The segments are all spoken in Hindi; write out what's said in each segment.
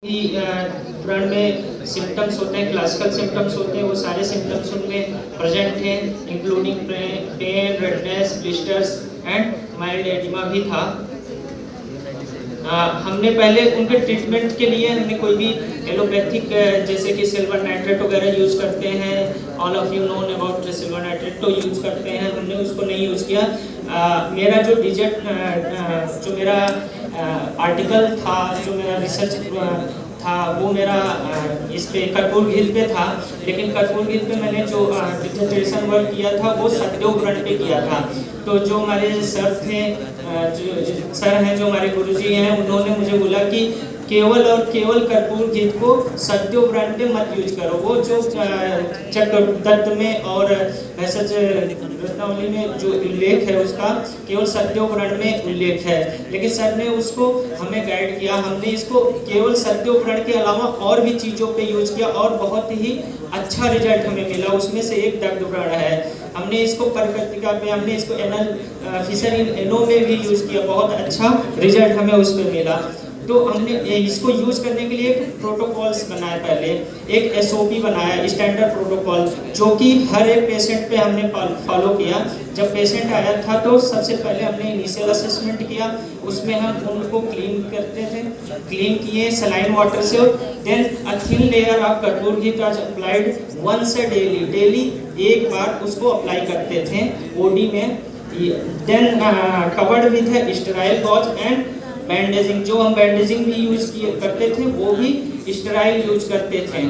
कि फ्रंट में सिम्टम्स होते हैं, क्लासिकल सिम्टम्स होते हैं, वो सारे सिम्टम्स उनमें प्रेजेंट हैं, including pain, redness, blisters and mild oedema भी था। हमने पहले उनके ट्रीटमेंट के लिए हमने कोई भी एलोपैथिक जैसे कि सिल्वर नाइट्रेट वगैरह यूज़ करते हैं। All of you known about silver nitrate तो यूज़ करते हैं, हमने उसको नहीं यूज़ किया। मेरा जो जो मेरा आर्टिकल था, जो मेरा रिसर्च था, वो मेरा इस पे कर्पूर घृत पे था। लेकिन कर्पूर घृत पे मैंने जो डिसर्टेशन वर्क किया था वो सतदेव व्रण पे किया था। तो जो हमारे सर थे, जो सर हैं, जो हमारे गुरुजी हैं, उन्होंने मुझे बोला कि केवल और केवल कर्पूर घृत को सतदेव व्रण पे मत यूज करो। वो जो चक्रदत्त में और भैंसज रत्नावली में जो उल्लेख है उसका केवल सतदेव व्रण में उल्लेख है, लेकिन सर ने उसको हमें गाइड किया। हमने इसको केवल सतदेव व्रण के अलावा और भी चीज़ों पे यूज किया और बहुत ही अच्छा रिजल्ट हमें मिला। उसमें से एक दग्ध व्रण है, हमने इसको परकर्तिका पे, हमने इसको एनल फिशर इन एनो में भी यूज किया, बहुत अच्छा रिजल्ट हमें उस पर मिला। तो हमने इसको यूज करने के लिए प्रोटोकॉल्स बनाए, पहले एक एसओपी बनाया, स्टैंडर्ड प्रोटोकॉल, जो कि हर एक पेशेंट पे हमने फॉलो किया। जब पेशेंट आया था तो सबसे पहले हमने इनिशियल असेसमेंट किया, उसमें हम उनको क्लीन करते थे, क्लीन किए सलाइन वाटर से। Then a thin layer of कर्पूर घृत was applied once a daily एक बार उसको अप्लाई करते थे बॉडी में। Then covered with sterile gauze and bandaging, जो हम बैंडेजिंग भी यूज करते थे वो भी स्टेराइल यूज करते थे।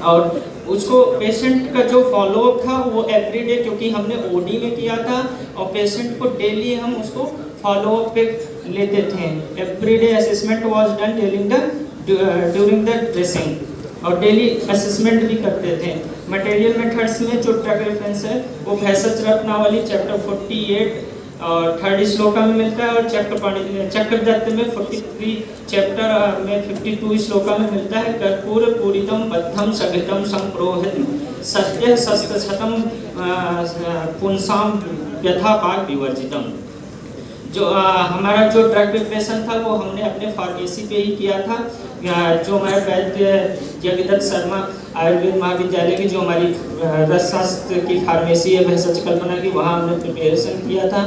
और उसको पेशेंट का जो फॉलोअप था वो एवरीडे, क्योंकि हमने ओडी में किया था और पेशेंट को डेली हम उसको फॉलोअप पे लेते थे। Everyday assessment was done during the dressing और डेली असेसमेंट भी करते थे। मटेरियल मेथड्स में जो ट्रैक रेफरेंस है वो भैंसज रत्नावली चैप्टर 48 और 3rd श्लोका में मिलता है, और चक्रदत्त में 43 चैप्टर में 52 श्लोका में मिलता है। कर्पूर पूरितम बद्धम सघितम संप्रोहित सत्य शतम पुंसाम यथा पाक विवर्जितम। जो हमारा जो ड्रग प्रिपरेशन था वो हमने अपने फार्मेसी पे ही किया था। जो हमारे वैद्य जगदत्त शर्मा आयुर्वेद महाविद्यालय की जो हमारी रसशास्त्र की फार्मेसी है भैंसज कल्पना की, वहाँ हमने प्रिपरेशन किया था।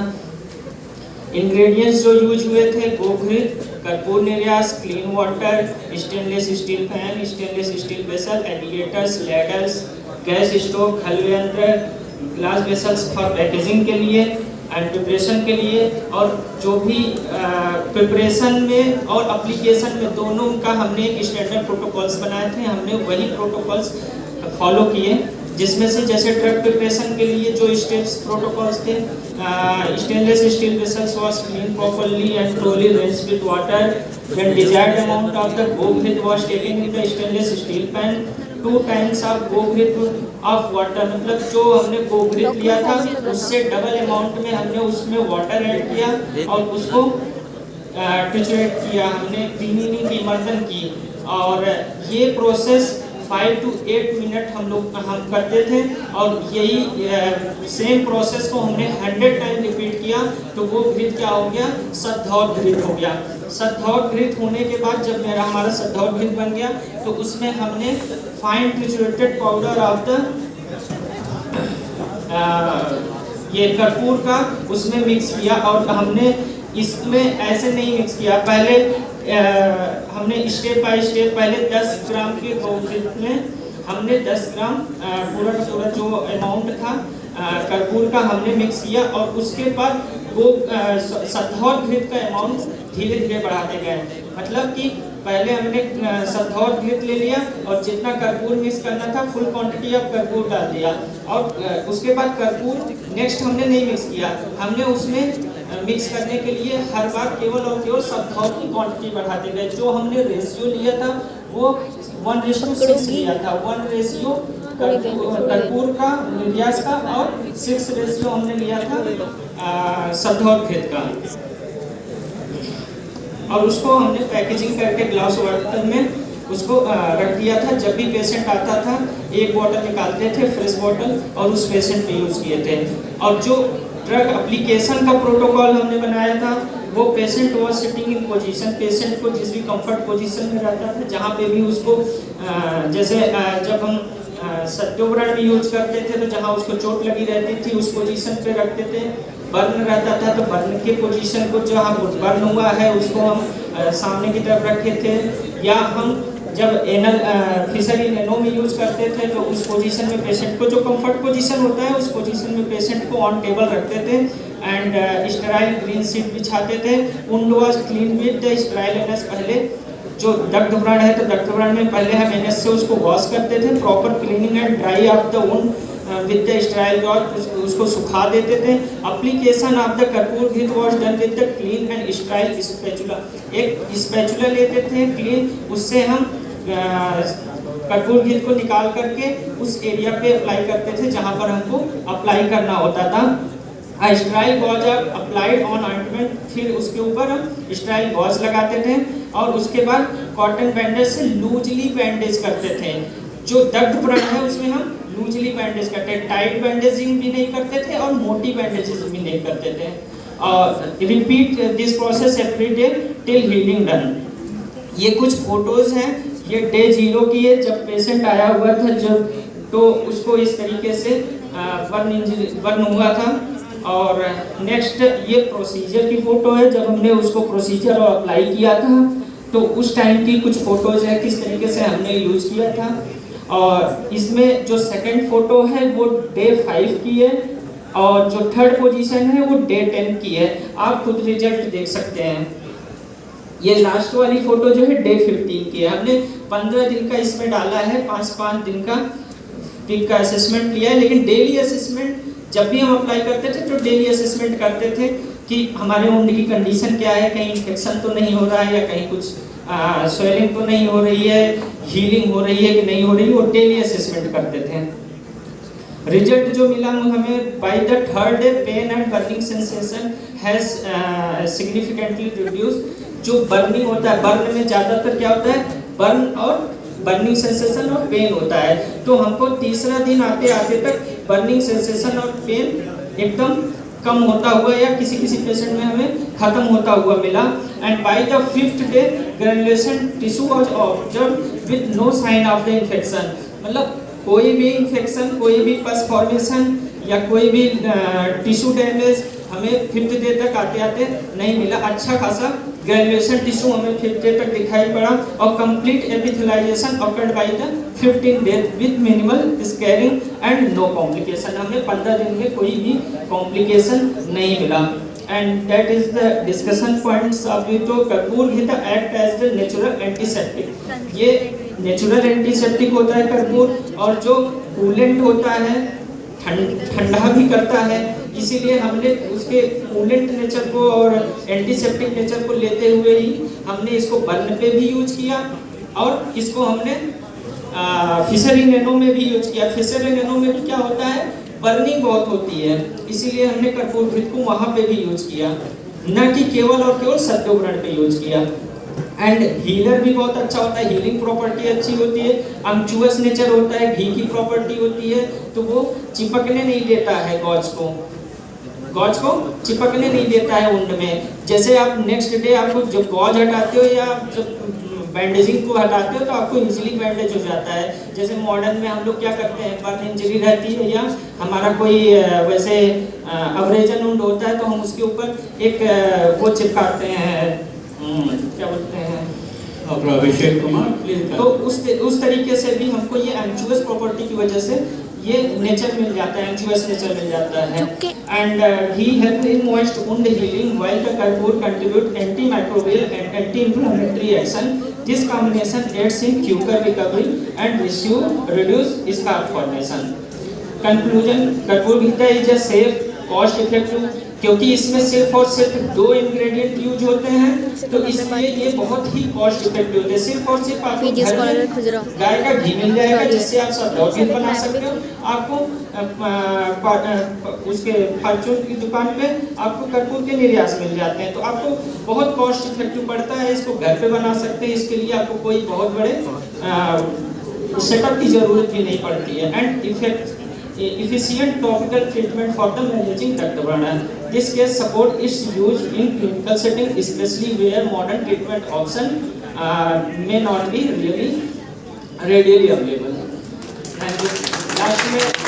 इंग्रेडिएंट्स जो यूज हुए थे गोघृत, कर्पूर निर्यास, clean water, stainless steel pan, stainless steel vessel, alligators, ladles, gas stove, खल यंत्र, ग्लास वेसल्स फॉर पैकेजिंग के लिए एंड प्रिपरेशन के लिए। और जो भी प्रिपरेशन में और एप्लीकेशन में दोनों का हमने एक स्टैंडर्ड प्रोटोकॉल्स बनाए थे, हमने वही प्रोटोकॉल्स फॉलो किए। जिसमें से जैसे ड्रग प्रिपरेशन के लिए जो स्टेप्स प्रोटोकॉल्स थे, stainless steel vessels was clean properly and thoroughly rinsed with water, then desired amount of the गोघृत was taken in the stainless steel pan, 2 times of गोघृत ऑफ वाटर, मतलब जो हमने गोघृत लिया था उससे डबल अमाउंट में हमने उसमें वाटर ऐड किया और उसको ट्रिचुरेट किया, हमने क्लीनिंग की, मर्दन की। और ये प्रोसेस 5 to 8 मिनट हम करते थे और यही सेम प्रोसेस को हमने 100 टाइम रिपीट किया। तो वो घृत क्या हो गया, सद्धौत घृत हो गया। सद्धौत घृत होने के बाद जब हमारा सद्धौत घृत बन गया तो उसमें हमने फाइन ट्रिचुरेटेड पाउडर ऑफ द ये कर्पूर का उसमें मिक्स किया। और हमने इसमें ऐसे नहीं मिक्स किया, पहले हमने स्टेप बाय स्टेप पहले 10 ग्राम के गोघृत में हमने 10 ग्राम पूरा का पूरा जो अमाउंट था कर्पूर का हमने मिक्स किया और उसके बाद वो सद्धौत घृत का अमाउंट धीरे धीरे बढ़ाते गए। मतलब कि पहले हमने सद्धौत घृत ले लिया और जितना कर्पूर मिक्स करना था फुल क्वांटिटी ऑफ कर्पूर डाल दिया और उसके बाद कर्पूर नेक्स्ट हमने नहीं मिक्स किया, हमने उसमें मिक्स करने के लिए हर बार केवल और केवल सद्धौत की क्वांटिटी बढ़ाते गए। जो हमने रेशियो लिया था वो 1:6 लिया था, 1 रेशियो कर्पूर का, निर्यास का, और 6 रेशियो हमने लिया था सद्धौत घृत का। और उसको हमने पैकेजिंग करके ग्लास बर्तन में उसको रख दिया था। जब भी पेशेंट आता था एक बॉटल निकालते थे, फ्रेश बॉटल, और उस पेशेंट पे यूज किए थे। और जो ड्रग एप्लीकेशन का प्रोटोकॉल हमने बनाया था वो patient was sitting in position, patient को जिस भी कंफर्ट पोजीशन में रहता था, जहाँ पे भी उसको जैसे जब हम सत्योवरण भी यूज करते थे तो जहाँ उसको चोट लगी रहती थी उस पोजीशन पे रखते थे। बर्न रहता था तो बर्न के पोजीशन को, जहाँ बर्न हुआ है उसको हम सामने की तरफ रखे थे। या हम जब एनल फिशर इन एनो में यूज करते थे तो उस पोजीशन में पेशेंट को, जो कंफर्ट पोजीशन होता है उस पोजीशन में पेशेंट को ऑन टेबल रखते थे एंड स्टेराइल ग्रीन शीट बिछाते थे। Wound was clean with the sterile anus. पहले जो दग्ध व्रण है तो दग्ध व्रण में पहले हम एनएस से उसको वॉश करते थे, proper cleaning and dry off the wound with the sterile gauze, उसको सुखा देते थे। एप्लीकेशन ऑफ द कर्पूर घृत was done with the clean and sterile spatula. एक स्पैचुला लेते थे क्लीन, उससे हम कर्पूर घृत को निकाल करके उस एरिया पे अप्लाई करते थे जहाँ पर हमको अप्लाई करना होता था। Sterile gauze applied on ointment, फिर उसके ऊपर हम स्टेराइल गॉज लगाते थे और उसके बाद कॉटन बैंडेज से लूजली बैंडेज करते थे। जो दग्ध व्रण है उसमें हम लूजली बैंडेज करते थे, टाइट बैंडेजिंग भी नहीं करते थे और मोटी बैंडेजेस भी नहीं करते थे। और repeat this process every day till healing done. ये कुछ फोटोज हैं, ये डे 0 की है जब पेशेंट आया हुआ था, जब तो उसको इस तरीके से बर्न हुआ था। और नेक्स्ट ये प्रोसीजर की फ़ोटो है जब हमने उसको प्रोसीजर और अप्लाई किया था, तो उस टाइम की कुछ फ़ोटोज़ है किस तरीके से हमने यूज़ किया था। और इसमें जो सेकंड फ़ोटो है वो डे 5 की है और जो थर्ड पोजीशन है वो डे 10 की है। आप खुद रिजल्ट देख सकते हैं। ये लास्ट वाली फ़ोटो जो है डे 15 की है। हमने 15 दिन का इसमें डाला है, 5-5 दिन का पीक का असेसमेंट लिया है। लेकिन डेली असेसमेंट जब भी हम अप्लाई करते थे तो डेली असेसमेंट करते थे कि हमारे वुंड की कंडीशन क्या है, कहीं इन्फेक्शन तो नहीं हो रहा है या कहीं कुछ स्वेलिंग तो नहीं हो रही है, हीलिंग हो रही है कि नहीं हो रही है, वो डेली असेसमेंट करते थे। रिजल्ट जो मिला हमें, by the third day pain and burning sensation has significantly reduced. जो बर्निंग होता है, बर्न में ज़्यादातर क्या होता है, बर्न और बर्निंग सेंसेशन और पेन होता है। तो हमको तीसरा दिन आते आते तक बर्निंग सेंसेशन और पेन एकदम कम होता हुआ या किसी किसी पेशेंट में हमें खत्म होता हुआ मिला। And by the 5th day granulation tissue was observed with no sign of the infection. मतलब कोई भी इन्फेक्शन, कोई भी पस फॉर्मेशन या कोई भी टिश्यू डैमेज हमें 5th डे तक आते आते नहीं मिला। अच्छा खासा ग्रेनुलेशन टिश्यू हमें 5th डे तक दिखाई पड़ा और complete epithelization occurred by the 15th day with minimal scarring and no complication. हमें 15 दिन में कोई भी कॉम्प्लिकेशन नहीं मिला। And that is the discussion points of you. तो कर्पूर घृत act as the natural antiseptic. ये नेचुरल एंटीसेप्टिक होता है कर्पूर, और जो कूलेंट होता है ठंडा भी करता है। इसीलिए हमने उसके कूलेंट नेचर को और एंटीसेप्टिक नेचर को लेते हुए ही हमने इसको बर्न पे भी यूज किया और इसको हमने फिशर इन एनो में भी यूज किया। फिशर इन एनो में भी क्या होता है, बर्निंग बहुत होती है, इसीलिए हमने कर्पूर घृत को वहाँ पे भी यूज किया, न कि केवल और केवल सत्योग्रण पे यूज किया। एंड हीलर भी बहुत अच्छा होता है, हीलिंग प्रॉपर्टी अच्छी होती है, अम्चुअस नेचर होता है, घी की प्रॉपर्टी होती है, तो वो चिपकने नहीं देता है गॉज को चिपकने नहीं देता है वुंड में। जैसे आप नेक्स्ट डे आपको जब गॉज हटाते हो या जब बैंडेजिंग को हटाते हो तो आपको इजीली बैंडेज हो जाता है। जैसे मॉडर्न में हम लोग क्या करते हैं, बर्न इंजरी रहती है या हमारा कोई वैसे अब्रेजन वुंड होता है तो हम उसके ऊपर एक वो चिपकाते हैं, क्या बोलते हैं, डॉक्टर अभिषेक कुमार प्लीज। तो उस तरीके से भी हमको ये एंचुअस प्रॉपर्टी की वजह से ये नेचर मिल जाता है, एंचुअस नेचर मिल जाता है। And he help in moist wound healing while the कर्पूर contribute anti microbial and anti inflammatory action. This combination aids in quicker recovery and reduce scar formation. Conclusion, कर्पूर घृत is a safe, cost effective, क्योंकि इसमें सिर्फ और सिर्फ 2 इंग्रेडिएंट यूज होते हैं, तो इसलिए ये बहुत ही कॉस्ट इफेक्टिव होते हैं। सिर्फ और सिर्फ आपको गाय का घी मिल जाएगा जिससे आप सत्योग्रण बना सकते हो। आपको उसके फॉर्चून की दुकान पे आपको कर्पूर के निर्यास मिल जाते हैं, तो आपको बहुत कॉस्ट इफेक्टिव पड़ता है। इसको घर पे बना सकते हैं, इसके लिए आपको कोई बहुत बड़े सेटअप की जरूरत भी नहीं पड़ती है। And efficient topical treatment for the managing duct burden. This case support is used in clinical setting, especially where modern treatment option may not be really readily available. And last में